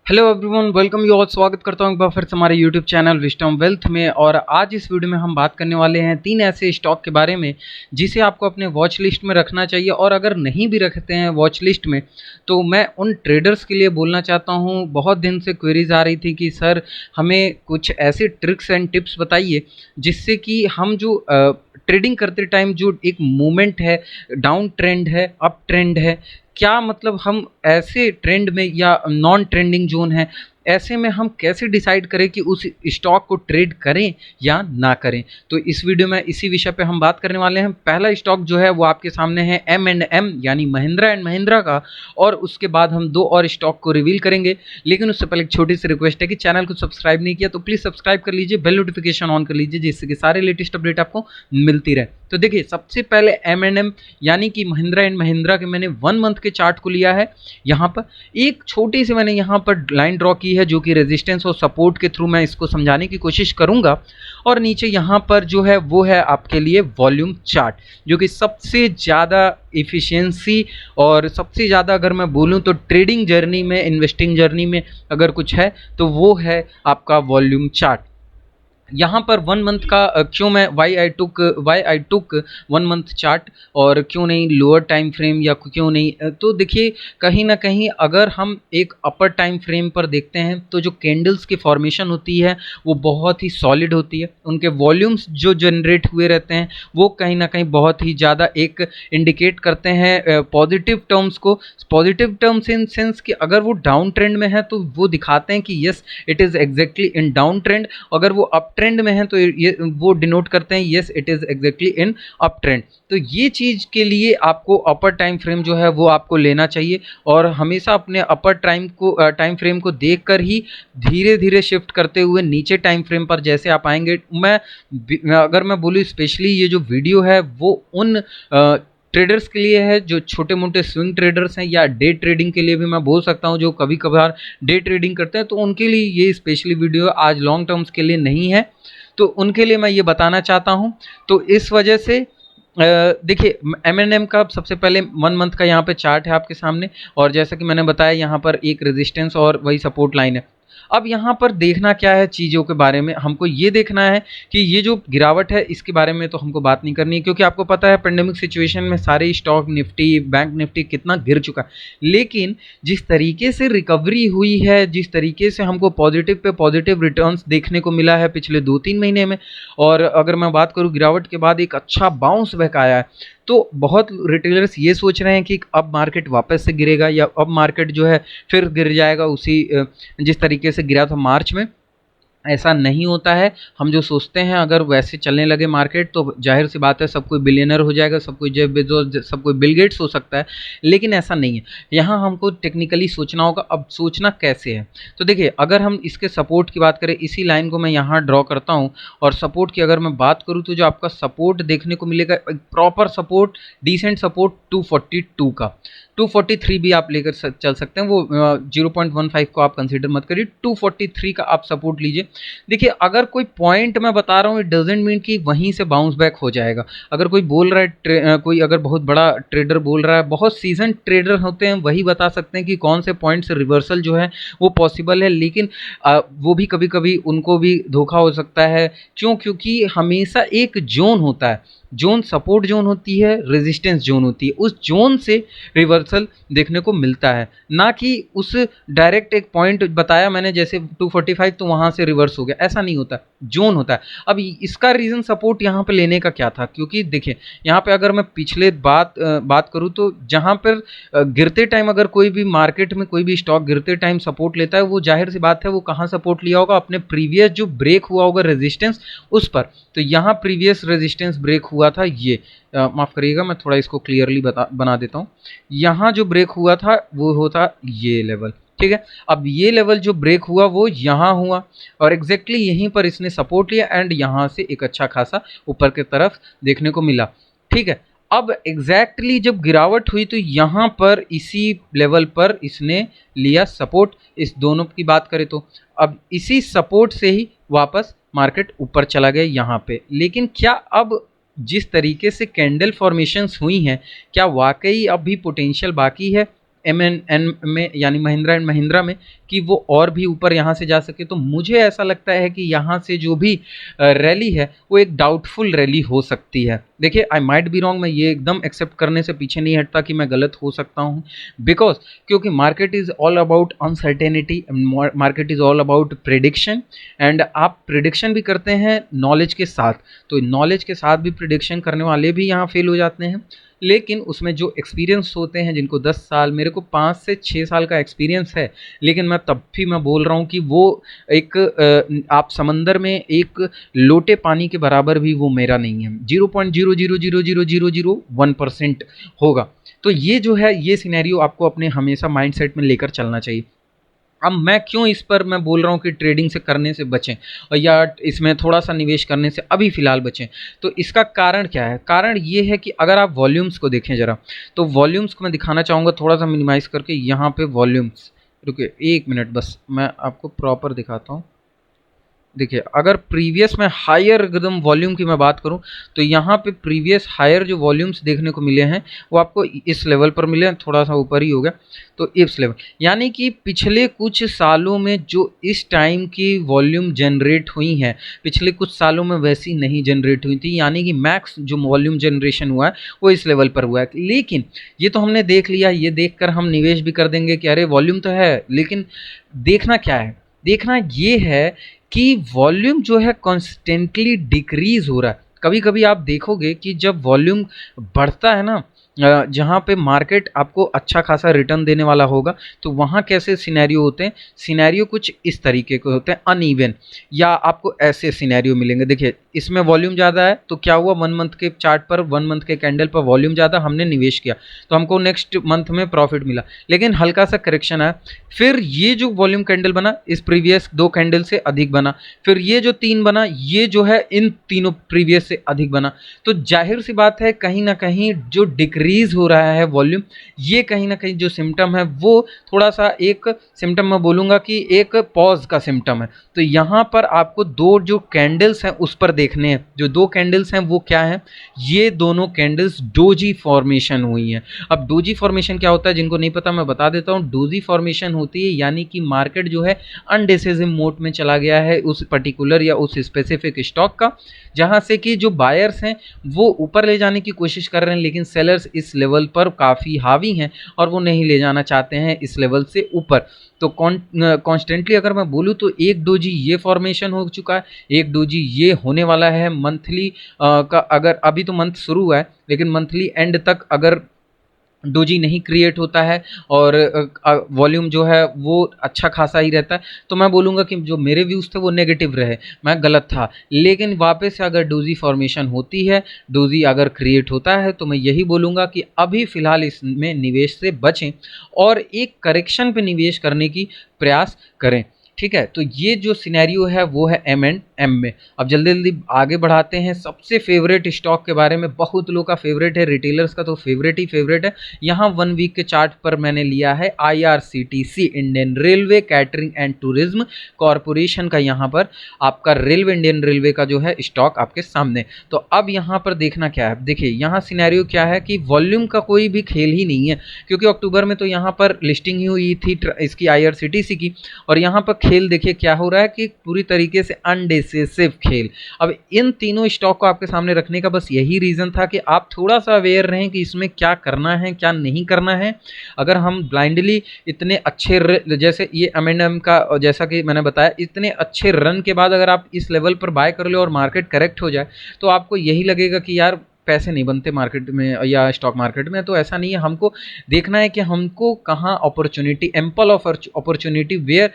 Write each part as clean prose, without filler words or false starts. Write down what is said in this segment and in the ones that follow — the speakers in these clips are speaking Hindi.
Hello everyone, welcome you all. स्वागत करता हूं एक बार फिर से हमारे यूट्यूब चैनल विजडम वेल्थ में। और आज इस वीडियो में हम बात करने वाले हैं 3 ऐसे स्टॉक के बारे में जिसे आपको अपने वॉच लिस्ट में रखना चाहिए। और अगर नहीं भी रखते हैं वॉच लिस्ट में तो मैं उन ट्रेडर्स के लिए बोलना चाहता हूं। बहुत दिन से क्वेरीज आ रही थी कि सर हमें कुछ ऐसे ट्रिक्स एंड टिप्स बताइए जिससे कि हम जो ट्रेडिंग करते टाइम जो एक मूवमेंट है, डाउन ट्रेंड है, अप ट्रेंड है, क्या मतलब हम ऐसे ट्रेंड में या नॉन ट्रेंडिंग जोन है, ऐसे में हम कैसे डिसाइड करें कि उस स्टॉक को ट्रेड करें या ना करें। तो इस वीडियो में इसी विषय पे हम बात करने वाले हैं। पहला स्टॉक जो है वो आपके सामने है M&M यानी महिंद्रा एंड महिंद्रा का। और उसके बाद हम 2 और स्टॉक को रिवील करेंगे। लेकिन उससे पहले एक छोटी सी रिक्वेस्ट है कि चैनल को सब्सक्राइब नहीं किया तो प्लीज़ सब्सक्राइब कर लीजिए, बेल नोटिफिकेशन ऑन कर लीजिए जिससे कि सारे लेटेस्ट अपडेट आपको मिलती रहे। तो देखिए, सबसे पहले M&M यानी कि महिंद्रा एंड महिंद्रा के मैंने 1 मंथ के चार्ट को लिया है। यहाँ पर एक छोटी सी मैंने यहाँ पर लाइन ड्रॉ की है जो कि रेजिस्टेंस और सपोर्ट के थ्रू मैं इसको समझाने की कोशिश करूंगा। और नीचे यहाँ पर जो है वो है आपके लिए वॉल्यूम चार्ट, जो कि सबसे ज़्यादा इफ़िशियंसी और सबसे ज़्यादा अगर मैं बोलूँ तो ट्रेडिंग जर्नी में, इन्वेस्टिंग जर्नी में अगर कुछ है तो वो है आपका वॉल्यूम चार्ट। यहाँ पर 1 मंथ का क्यों मैं वाई आई टुक 1 मंथ चार्ट और क्यों नहीं लोअर टाइम फ्रेम या क्यों नहीं, तो देखिए कहीं ना कहीं अगर हम एक अपर टाइम फ्रेम पर देखते हैं तो जो कैंडल्स की फॉर्मेशन होती है वो बहुत ही सॉलिड होती है। उनके वॉल्यूम्स जो जनरेट हुए रहते हैं वो कहीं ना कहीं बहुत ही ज़्यादा एक इंडिकेट करते हैं पॉजिटिव टर्म्स को। पॉजिटिव टर्म्स इन सेंस कि अगर वो डाउन ट्रेंड में है तो वो दिखाते हैं कि yes it is exactly in down trend. अगर वो अप ट्रेंड में है तो ये वो डिनोट करते हैं yes it is exactly in up trend. तो ये चीज़ के लिए आपको अपर टाइम फ्रेम जो है वो आपको लेना चाहिए और हमेशा अपने अपर टाइम फ्रेम को देखकर ही धीरे धीरे शिफ्ट करते हुए नीचे टाइम फ्रेम पर जैसे आप आएंगे। अगर मैं बोलूँ स्पेशली ये जो वीडियो है वो उन ट्रेडर्स के लिए है जो छोटे मोटे स्विंग ट्रेडर्स हैं, या डे ट्रेडिंग के लिए भी मैं बोल सकता हूं जो कभी कभार डे ट्रेडिंग करते हैं, तो उनके लिए ये स्पेशली वीडियो आज लॉन्ग टर्म्स के लिए नहीं है। तो उनके लिए मैं ये बताना चाहता हूं। तो इस वजह से देखिए M&M का सबसे पहले 1 मंथ का यहाँ पे चार्ट है आपके सामने। और जैसा कि मैंने बताया यहाँ पर एक रेजिस्टेंस और वही सपोर्ट लाइन है। अब यहाँ पर देखना क्या है चीज़ों के बारे में, हमको ये देखना है कि ये जो गिरावट है इसके बारे में तो हमको बात नहीं करनी है, क्योंकि आपको पता है पेंडेमिक सिचुएशन में सारे स्टॉक निफ्टी, बैंक निफ्टी कितना गिर चुका है। लेकिन जिस तरीके से रिकवरी हुई है, जिस तरीके से हमको पॉजिटिव पे पॉजिटिव रिटर्न्स देखने को मिला है पिछले 2-3 महीने में, और अगर मैं बात करूँ गिरावट के बाद एक अच्छा बाउंस बैक आया है, तो बहुत रिटेलर्स ये सोच रहे हैं कि अब मार्केट वापस से गिरेगा या अब मार्केट जो है फिर गिर जाएगा उसी जिस तरीके से गिरा था मार्च में। ऐसा नहीं होता है। हम जो सोचते हैं अगर वैसे चलने लगे मार्केट तो जाहिर सी बात है सब कोई बिलियनर हो जाएगा, सब कोई जेफ बेजोस, सब कोई बिल गेट्स हो सकता है। लेकिन ऐसा नहीं है। यहाँ हमको टेक्निकली सोचना होगा। अब सोचना कैसे है, तो देखिए अगर हम इसके सपोर्ट की बात करें, इसी लाइन को मैं यहाँ ड्रॉ करता हूँ। और सपोर्ट की अगर मैं बात करूँ तो जो आपका सपोर्ट देखने को मिलेगा एक प्रॉपर सपोर्ट, डिसेंट सपोर्ट 242 का, 243 भी आप लेकर चल सकते हैं। वो 0.15 को आप कंसीडर मत करिए, 243 का आप सपोर्ट लीजिए। देखिए अगर कोई पॉइंट मैं बता रहा हूँ इट डजेंट मीन कि वहीं से बाउंस बैक हो जाएगा। अगर कोई बोल रहा है कोई अगर बहुत बड़ा ट्रेडर बोल रहा है, बहुत सीजन ट्रेडर होते हैं वही बता सकते हैं कि कौन से पॉइंट से रिवर्सल जो है वो पॉसिबल है। लेकिन वो भी कभी कभी उनको भी धोखा हो सकता है। क्यों? क्योंकि हमेशा एक जोन होता है, जोन सपोर्ट जोन होती है, रेजिस्टेंस जोन होती है, उस जोन से रिवर्सल देखने को मिलता है, ना कि उस डायरेक्ट एक पॉइंट बताया मैंने जैसे 245 तो वहाँ से रिवर्स हो गया, ऐसा नहीं होता, जोन होता है। अब इसका रीज़न सपोर्ट यहाँ पे लेने का क्या था, क्योंकि देखिए यहाँ पे अगर मैं पिछले बात करूँ तो जहाँ पर गिरते टाइम अगर कोई भी मार्केट में कोई भी स्टॉक गिरते टाइम सपोर्ट लेता है, वो जाहिर सी बात है वो कहाँ सपोर्ट लिया होगा, अपने प्रीवियस जो ब्रेक हुआ होगा रेजिस्टेंस उस पर। तो यहाँ प्रीवियस रेजिस्टेंस ब्रेक हुआ था ये, माफ़ करिएगा मैं थोड़ा इसको क्लियरली बना देता हूँ। यहाँ जो ब्रेक हुआ था वो होता ये लेवल, ठीक है। अब ये लेवल जो ब्रेक हुआ वो यहाँ हुआ और एग्जैक्टली यहीं पर इसने सपोर्ट लिया एंड यहाँ से एक अच्छा खासा ऊपर की तरफ देखने को मिला, ठीक है। अब एग्जैक्टली जब गिरावट हुई तो यहाँ पर इसी लेवल पर इसने लिया सपोर्ट। इस दोनों की बात करें तो अब इसी सपोर्ट से ही वापस मार्केट ऊपर चला गया यहाँ पे। लेकिन क्या अब जिस तरीके से कैंडल फॉर्मेशंस हुई हैं, क्या वाकई अब भी पोटेंशियल बाकी है? MNN में यानी महिंद्रा एंड महिंद्रा में कि वो और भी ऊपर यहाँ से जा सके। तो मुझे ऐसा लगता है कि यहाँ से जो भी रैली है वो एक डाउटफुल रैली हो सकती है। देखिए आई माइट बी रॉन्ग, मैं ये एकदम एक्सेप्ट करने से पीछे नहीं हटता कि मैं गलत हो सकता हूँ, बिकॉज क्योंकि market is all about uncertainty, market is all about prediction, and आप प्रिडिक्शन भी करते हैं नॉलेज के साथ, तो नॉलेज के साथ भी प्रिडिक्शन करने वाले भी यहाँ फेल हो जाते हैं। लेकिन उसमें जो एक्सपीरियंस होते हैं, जिनको 10 साल, मेरे को 5 से 6 साल का एक्सपीरियंस है, लेकिन मैं तब भी मैं बोल रहा हूँ कि वो एक आप समंदर में एक लोटे पानी के बराबर भी वो मेरा नहीं है, 0.0000001% होगा। तो ये जो है ये सिनेरियो आपको अपने हमेशा माइंडसेट में लेकर चलना चाहिए। अब मैं क्यों इस पर मैं बोल रहा हूँ कि ट्रेडिंग से करने से बचें और या इसमें थोड़ा सा निवेश करने से अभी फ़िलहाल बचें, तो इसका कारण क्या है? कारण ये है कि अगर आप वॉल्यूम्स को देखें ज़रा, तो वॉल्यूम्स को मैं दिखाना चाहूँगा थोड़ा सा मिनिमाइज़ करके। यहाँ पे वॉल्यूम्स, रुकिए 1 मिनट बस, मैं आपको प्रॉपर दिखाता हूँ। देखिए अगर प्रीवियस में हायर एकदम वॉल्यूम की मैं बात करूं, तो यहाँ पे प्रीवियस हायर जो वॉल्यूम्स देखने को मिले हैं वो आपको इस लेवल पर मिले हैं, थोड़ा सा ऊपर ही हो गया, तो इस लेवल, यानी कि पिछले कुछ सालों में जो इस टाइम की वॉल्यूम जनरेट हुई हैं, पिछले कुछ सालों में वैसी नहीं जनरेट हुई थी, यानी कि मैक्स जो वॉल्यूम जनरेशन हुआ है वो इस लेवल पर हुआ है। लेकिन ये तो हमने देख लिया, ये देख कर हम निवेश भी कर देंगे कि अरे वॉल्यूम तो है, लेकिन देखना क्या है? देखना ये है कि वॉल्यूम जो है कॉन्स्टेंटली डिक्रीज हो रहा है। कभी कभी आप देखोगे कि जब वॉल्यूम बढ़ता है ना, जहाँ पे मार्केट आपको अच्छा खासा रिटर्न देने वाला होगा, तो वहाँ कैसे सिनेरियो होते हैं? सिनेरियो कुछ इस तरीके के होते हैं, अनइवन, या आपको ऐसे सिनेरियो मिलेंगे। देखिए इसमें वॉल्यूम ज़्यादा है तो क्या हुआ, 1 मंथ के चार्ट पर, 1 मंथ के कैंडल पर वॉल्यूम ज़्यादा, हमने निवेश किया तो हमको नेक्स्ट मंथ में प्रॉफिट मिला, लेकिन हल्का सा करेक्शन आया, फिर ये जो वॉल्यूम कैंडल बना इस प्रीवियस 2 कैंडल से अधिक बना, फिर ये जो 3 बना ये जो है इन तीनों प्रीवियस से अधिक बना। तो जाहिर सी बात है कहीं ना कहीं जो डिक्रीज हो रहा है वॉल्यूम, ये कहीं ना कहीं जो सिम्टम है वो थोड़ा सा एक सिम्टम मैं बोलूँगा कि एक पॉज का सिम्टम है। तो यहाँ पर आपको 2 जो कैंडल्स हैं उस पर देखने हैं, जो 2 कैंडल्स हैं वो क्या है, ये दोनों कैंडल्स डोजी फॉर्मेशन हुई हैं। अब डोजी फॉर्मेशन क्या होता है, जिनको नहीं पता मैं बता देता हूँ। डोजी फॉर्मेशन होती है यानी कि मार्केट जो है अनडिसिसिव मोड में चला गया है उस पर्टिकुलर या उस स्पेसिफिक स्टॉक का, जहाँ से कि जो बायर्स हैं वो ऊपर ले जाने की कोशिश कर रहे हैं, लेकिन सेलर्स इस लेवल पर काफ़ी हावी हैं और वो नहीं ले जाना चाहते हैं इस लेवल से ऊपर। तो कॉन्स्टेंटली अगर मैं बोलूँ तो एक डोजी ये फॉर्मेशन हो चुका है, एक डोजी ये होने वाला है मंथली का, अगर अभी तो मंथ शुरू हुआ है लेकिन मंथली एंड तक अगर डोजी नहीं क्रिएट होता है और वॉल्यूम जो है वो अच्छा खासा ही रहता है, तो मैं बोलूँगा कि जो मेरे व्यूज़ थे वो नेगेटिव रहे, मैं गलत था। लेकिन वापस से अगर डोजी फॉर्मेशन होती है, डोजी अगर क्रिएट होता है, तो मैं यही बोलूँगा कि अभी फ़िलहाल इसमें निवेश से बचें और एक करेक्शन पे निवेश करने की प्रयास करें। ठीक है, तो ये जो सिनेरियो है वो है M&M में। अब जल्दी जल्दी आगे बढ़ाते हैं सबसे फेवरेट स्टॉक के बारे में। बहुत लोगों का फेवरेट है, रिटेलर्स का तो फेवरेट ही फेवरेट है। यहाँ 1 वीक के चार्ट पर मैंने लिया है IRCTC, Indian railway catering and tourism corporation का, यहाँ पर आपका रेलवे, इंडियन रेलवे का जो है स्टॉक आपके सामने। तो अब यहाँ पर देखना क्या है, देखिए यहाँ सिनेरियो क्या है कि वॉल्यूम का कोई भी खेल ही नहीं है, क्योंकि अक्टूबर में तो यहाँ पर लिस्टिंग ही हुई थी इसकी IRCTC की, और यहाँ पर खेल देखिए क्या हो रहा है कि पूरी तरीके से अनडिसिसिव खेल। अब इन तीनों स्टॉक को आपके सामने रखने का बस यही रीज़न था कि आप थोड़ा सा अवेयर रहें कि इसमें क्या करना है क्या नहीं करना है। अगर हम ब्लाइंडली इतने अच्छे जैसे ये M&M का, जैसा कि मैंने बताया, इतने अच्छे रन के बाद अगर आप इस लेवल पर बाय कर लो और मार्केट करेक्ट हो जाए, तो आपको यही लगेगा कि यार पैसे नहीं बनते मार्केट में या स्टॉक मार्केट में। तो ऐसा नहीं है, हमको देखना है कि हमको कहाँ opportunity, ample of opportunity where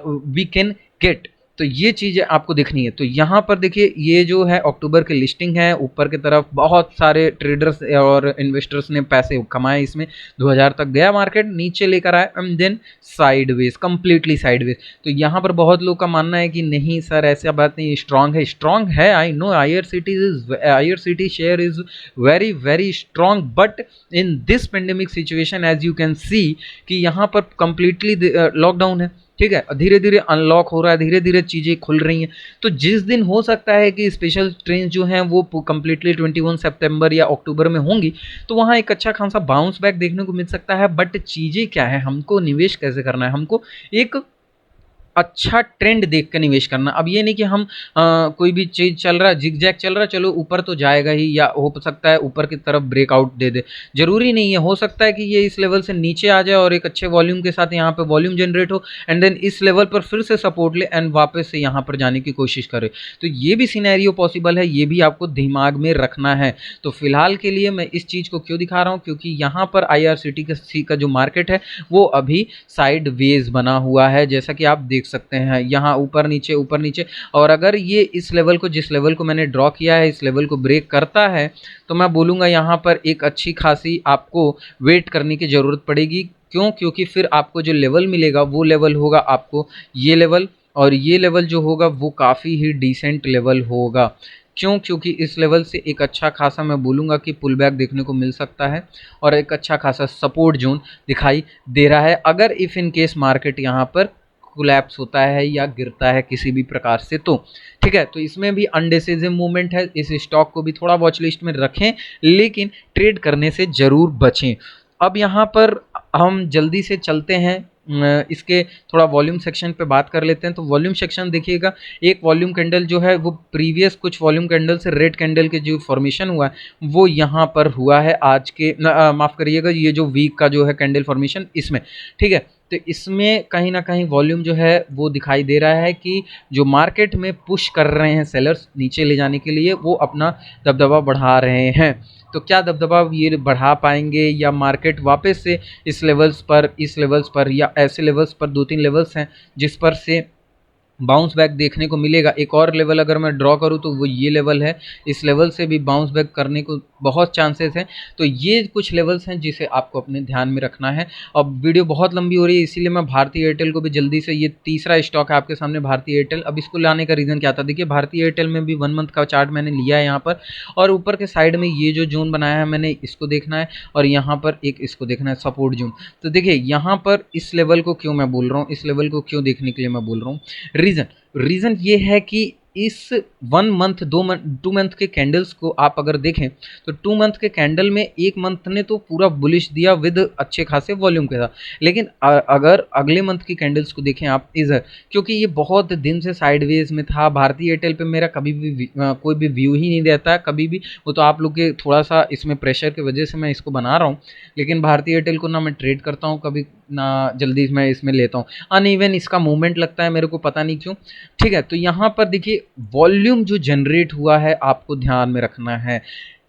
we can get, तो ये चीज़ें आपको देखनी है। तो यहाँ पर देखिए ये जो है अक्टूबर की लिस्टिंग है, ऊपर की तरफ बहुत सारे ट्रेडर्स और इन्वेस्टर्स ने पैसे कमाए इसमें, 2000 तक गया मार्केट, नीचे लेकर आया and then sideways, completely sideways. तो यहाँ पर बहुत लोग का मानना है कि नहीं सर ऐसा बात नहीं, स्ट्रांग है, स्ट्रांग है, I know IRCTC share is very very strong, but in this pandemic situation as you can see कि यहाँ पर कंप्लीटली लॉकडाउन है। ठीक है, धीरे धीरे अनलॉक हो रहा है, धीरे धीरे चीज़ें खुल रही हैं। तो जिस दिन हो सकता है कि स्पेशल ट्रेन जो हैं वो कंप्लीटली 21 सितंबर या अक्टूबर में होंगी, तो वहाँ एक अच्छा खासा बाउंस बैक देखने को मिल सकता है। बट चीज़ें क्या है, हमको निवेश कैसे करना है, हमको एक अच्छा ट्रेंड देख कर निवेश करना। अब ये नहीं कि हम कोई भी चीज़ चल रहा है, जिगजैग चल रहा है, चलो ऊपर तो जाएगा ही, या हो सकता है ऊपर की तरफ ब्रेकआउट दे दे। ज़रूरी नहीं है, हो सकता है कि ये इस लेवल से नीचे आ जाए और एक अच्छे वॉल्यूम के साथ यहाँ पे वॉल्यूम जनरेट हो, एंड देन इस लेवल पर फिर से सपोर्ट ले एंड वापस से यहाँ पर जाने की कोशिश करे। तो ये भी सिनेरियो पॉसिबल है, ये भी आपको दिमाग में रखना है। तो फिलहाल के लिए मैं इस चीज़ को क्यों दिखा रहा हूँ, क्योंकि यहाँ पर IRCTC का जो मार्केट है वो अभी साइड वेज बना हुआ है, जैसा कि आप देख सकते हैं यहाँ ऊपर नीचे। और अगर ये इस लेवल को, जिस लेवल को मैंने ड्रॉ किया है, इस लेवल को ब्रेक करता है, तो मैं बोलूँगा यहाँ पर एक अच्छी खासी आपको वेट करने की ज़रूरत पड़ेगी। क्यों? क्योंकि फिर आपको जो लेवल मिलेगा वो लेवल होगा आपको ये लेवल, और ये लेवल जो होगा वो काफ़ी ही डिसेंट लेवल होगा। क्यों? क्योंकि इस लेवल से एक अच्छा खासा मैं बोलूँगा कि पुल बैक देखने को मिल सकता है और एक अच्छा खासा सपोर्ट जोन दिखाई दे रहा है, अगर इफ़ इन केस मार्केट यहाँ पर कोलैप्स होता है या गिरता है किसी भी प्रकार से तो। ठीक है, तो इसमें भी अनडिसिसिव मूवमेंट है, इस स्टॉक को भी थोड़ा वॉच लिस्ट में रखें, लेकिन ट्रेड करने से ज़रूर बचें। अब यहाँ पर हम जल्दी से चलते हैं इसके थोड़ा वॉल्यूम सेक्शन पे बात कर लेते हैं। तो वॉल्यूम सेक्शन देखिएगा, एक वॉल्यूम कैंडल जो है वो प्रीवियस कुछ वॉल्यूम कैंडल से रेड कैंडल के जो फॉर्मेशन हुआ है वो यहाँ पर हुआ है आज के माफ़ करिएगा, ये जो वीक का जो है कैंडल फॉर्मेशन इसमें। ठीक है, तो इसमें कहीं ना कहीं वॉल्यूम जो है वो दिखाई दे रहा है कि जो मार्केट में पुश कर रहे हैं सेलर्स नीचे ले जाने के लिए, वो अपना दबदबा बढ़ा रहे हैं। तो क्या दबदबा ये बढ़ा पाएंगे, या मार्केट वापस से इस लेवल्स पर या ऐसे लेवल्स पर, 2-3 लेवल्स हैं जिस पर से बाउंस बैक देखने को मिलेगा। एक और लेवल अगर मैं ड्रॉ करूं तो वो ये लेवल है, इस लेवल से भी बाउंस बैक करने को बहुत चांसेस हैं। तो ये कुछ लेवल्स हैं जिसे आपको अपने ध्यान में रखना है। अब वीडियो बहुत लंबी हो रही है, इसीलिए मैं भारती एयरटेल को भी जल्दी से, ये तीसरा स्टॉक है आपके सामने भारती एयरटेल। अब इसको लाने का रीज़न क्या था, देखिए भारती एयरटेल में भी 1 मंथ का चार्ट मैंने लिया है यहाँ पर, और ऊपर के साइड में ये जो जोन बनाया है मैंने, इसको देखना है, और यहाँ पर एक इसको देखना है सपोर्ट जोन। तो देखिए यहाँ पर इस लेवल को क्यों मैं बोल रहा हूँ, इस लेवल को क्यों देखने के लिए मैं बोल रहा हूँ, रीज़न ये है कि इस 1 मंथ 2 मंथ के कैंडल्स को आप अगर देखें तो 2 मंथ के कैंडल में 1 मंथ ने तो पूरा बुलिश दिया विद अच्छे खासे वॉल्यूम के साथ, लेकिन अगर अगले मंथ की कैंडल्स को देखें आप इधर, क्योंकि ये बहुत दिन से साइडवेज में था। भारतीय एयरटेल पे मेरा कभी भी कोई भी व्यू ही नहीं रहता कभी भी, वो तो आप लोग के थोड़ा सा इसमें प्रेशर की वजह से मैं इसको बना रहा हूँ, लेकिन भारतीय एयरटेल को ना मैं ट्रेड करता हूँ कभी, ना जल्दी मैं इसमें लेता हूँ, अनइवन इसका मूवमेंट लगता है मेरे को, पता नहीं क्यों। ठीक है, तो यहाँ पर देखिए वॉल्यूम जो जनरेट हुआ है आपको ध्यान में रखना है,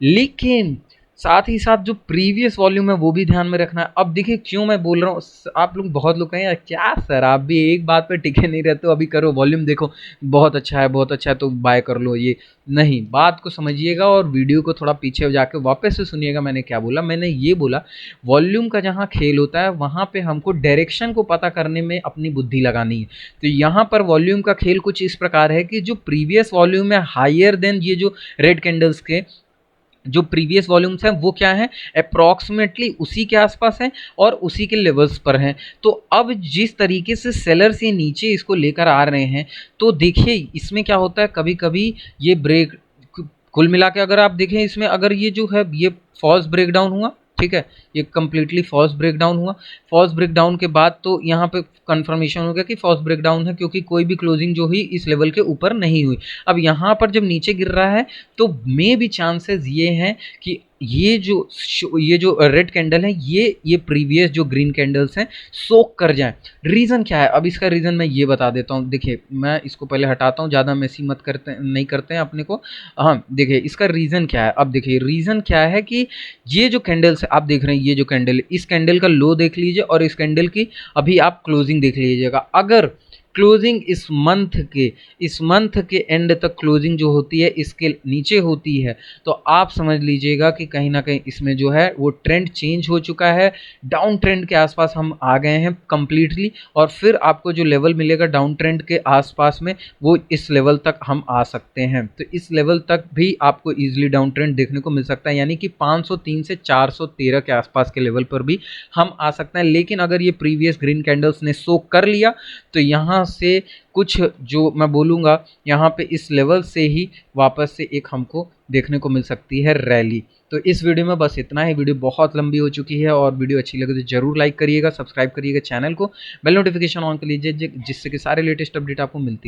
लेकिन साथ ही साथ जो प्रीवियस वॉल्यूम है वो भी ध्यान में रखना है। अब देखिए क्यों मैं बोल रहा हूँ, आप लोग बहुत लोग कहें यार क्या सर आप भी एक बात पे टिके नहीं रहते हो, अभी करो वॉल्यूम देखो बहुत अच्छा है तो बाय कर लो। ये नहीं, बात को समझिएगा और वीडियो को थोड़ा पीछे जाके वापस से सुनिएगा मैंने क्या बोला। मैंने ये बोला वॉल्यूम का जहाँ खेल होता है वहाँ पे हमको डायरेक्शन को पता करने में अपनी बुद्धि लगानी है। तो यहाँ पर वॉल्यूम का खेल कुछ इस प्रकार है कि जो प्रीवियस वॉल्यूम है हायर देन ये जो रेड कैंडल्स के जो प्रीवियस वॉल्यूम्स हैं वो क्या है, अप्रॉक्सीमेटली उसी के आसपास हैं और उसी के लेवल्स पर हैं। तो अब जिस तरीके से सेलर्स ये नीचे इसको लेकर आ रहे हैं, तो देखिए इसमें क्या होता है, कभी कभी ये ब्रेक, कुल मिला के अगर आप देखें इसमें, अगर ये जो है ये फॉल्स ब्रेकडाउन हुआ, ठीक है, ये कम्प्लीटली फॉल्स ब्रेकडाउन हुआ, फॉल्स ब्रेकडाउन के बाद तो यहाँ पे कंफर्मेशन हो गया कि फॉल्स ब्रेकडाउन है, क्योंकि कोई भी क्लोजिंग जो हुई इस लेवल के ऊपर नहीं हुई। अब यहाँ पर जब नीचे गिर रहा है तो मे भी चांसेस ये हैं कि ये जो रेड कैंडल है ये प्रीवियस जो ग्रीन कैंडल्स हैं सोक कर जाएं। रीज़न क्या है, अब इसका रीज़न मैं ये बता देता हूँ। देखिए मैं इसको पहले हटाता हूँ, ज़्यादा मेसी मत करते नहीं करते हैं अपने को। हाँ देखिए इसका रीज़न क्या है, अब देखिए रीज़न क्या है कि ये जो कैंडल्स आप देख रहे हैं, ये जो कैंडल, इस कैंडल का लो देख लीजिए और इस कैंडल की अभी आप क्लोजिंग देख लीजिएगा। अगर क्लोजिंग इस मंथ के एंड तक क्लोजिंग जो होती है इसके नीचे होती है, तो आप समझ लीजिएगा कि कहीं ना कहीं इसमें जो है वो ट्रेंड चेंज हो चुका है, डाउन ट्रेंड के आसपास हम आ गए हैं कंप्लीटली। और फिर आपको जो लेवल मिलेगा डाउन ट्रेंड के आसपास में, वो इस लेवल तक हम आ सकते हैं। तो इस लेवल तक भी आपको इजीली डाउन ट्रेंड देखने को मिल सकता है, यानी कि 503 से 413 के आसपास के लेवल पर भी हम आ सकते हैं। लेकिन अगर ये प्रीवियस ग्रीन कैंडल्स ने शो कर लिया तो यहाँ से कुछ जो मैं बोलूँगा, यहाँ पे इस लेवल से ही वापस से एक हमको देखने को मिल सकती है रैली। तो इस वीडियो में बस इतना ही। वीडियो बहुत लंबी हो चुकी है, और वीडियो अच्छी लगे तो जरूर लाइक करिएगा, सब्सक्राइब करिएगा चैनल को, बेल नोटिफिकेशन ऑन कर लीजिए जिससे कि सारे लेटेस्ट अपडेट आपको मिलती